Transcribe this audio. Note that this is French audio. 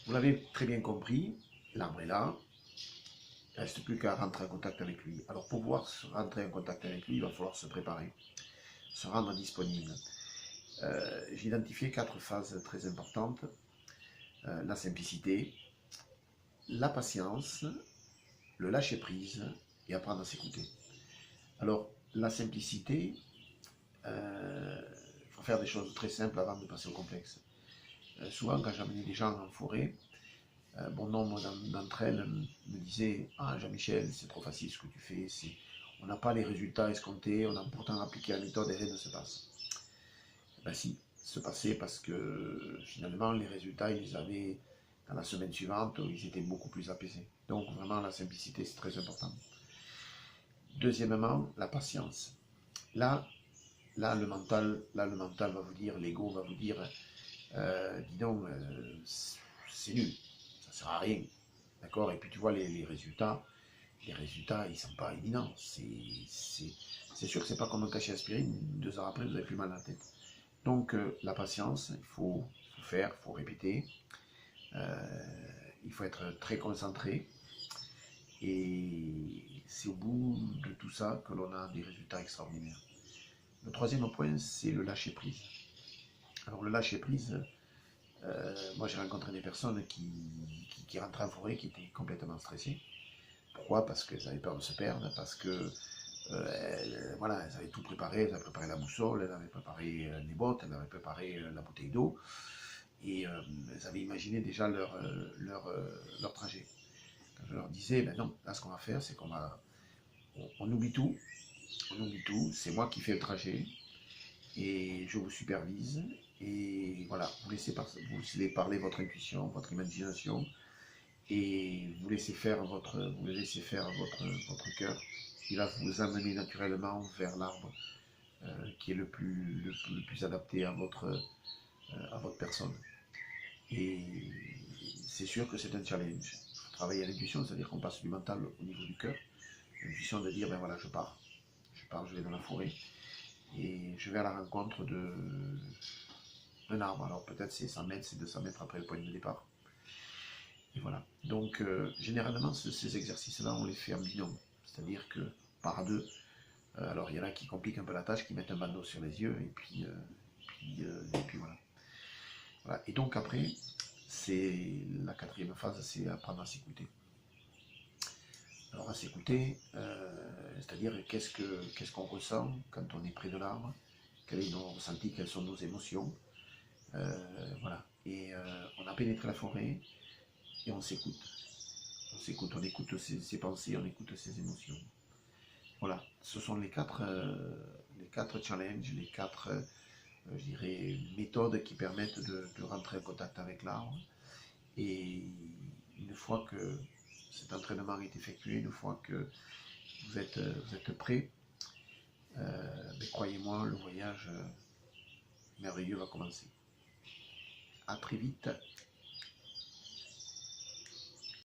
Vous l'avez très bien compris, l'arbre est là, il ne reste plus qu'à rentrer en contact avec lui. Alors pour pouvoir rentrer en contact avec lui, il va falloir se préparer, se rendre disponible. J'ai identifié 4 phases très importantes. La simplicité, la patience, le lâcher-prise et apprendre à s'écouter. Alors, la simplicité, il faut faire des choses très simples avant de passer au complexe. Souvent, quand j'amenais des gens en forêt, bon nombre d'entre elles me disaient « Ah, Jean-Michel, c'est trop facile ce que tu fais, on n'a pas les résultats escomptés, on a pourtant appliqué la méthode et rien ne se passe. » Ben si, se passait parce que finalement, les résultats, ils les avaient dans la semaine suivante, ils étaient beaucoup plus apaisés. Donc vraiment, la simplicité, c'est très important. Deuxièmement, la patience. Là, le mental va vous dire, l'ego va vous dire, dis donc, c'est nul, ça sert à rien, d'accord. Et puis tu vois les résultats, ils ne sont pas éminents. C'est sûr que c'est pas comme un cachet aspirine, 2 heures après, vous avez plus mal à la tête. Donc la patience, il faut faire, il faut répéter, il faut être très concentré. Et c'est au bout de tout ça que l'on a des résultats extraordinaires. Le troisième point, c'est le lâcher-prise. Alors le lâcher-prise, moi j'ai rencontré des personnes qui rentraient en forêt, qui étaient complètement stressées. Pourquoi? Parce qu'elles avaient peur de se perdre, parce que voilà, elles avaient tout préparé, elles avaient préparé la boussole, elles avaient préparé les bottes, elles avaient préparé la bouteille d'eau, et elles avaient imaginé déjà leur trajet. Quand je leur disais, ben non, là ce qu'on va faire, c'est on oublie tout, c'est moi qui fais le trajet, et je vous supervise, et voilà, vous laissez parler votre intuition, votre imagination, et vous laissez faire votre cœur, qui va vous amener naturellement vers l'arbre qui est le plus adapté à votre personne. Et c'est sûr que c'est un challenge. Il faut travailler à l'intuition, c'est-à-dire qu'on passe du mental au niveau du cœur. L'intuition de dire, ben voilà, je pars, je vais dans la forêt, et je vais à la rencontre d'un arbre. Alors peut-être c'est 100 mètres, c'est 200 mètres après le point de départ. Et voilà. Donc généralement ces exercices-là, on les fait en binôme. C'est-à-dire que par deux, alors il y en a qui compliquent un peu la tâche, qui mettent un bandeau sur les yeux, et puis voilà. Voilà. Et donc après, c'est la 4e phase, c'est apprendre à s'écouter. Alors à s'écouter, c'est-à-dire qu'est-ce qu'on ressent quand on est près de l'arbre, quels sont nos ressentis, quelles sont nos émotions, voilà. Et on a pénétré la forêt et on s'écoute. On écoute ses pensées, on écoute ses émotions. Voilà, ce sont les quatre challenges, les 4 je dirais, méthodes qui permettent de rentrer en contact avec l'arbre. Et une fois que cet entraînement est effectué, une fois que vous êtes prêt, croyez-moi, le voyage merveilleux va commencer. À très vite.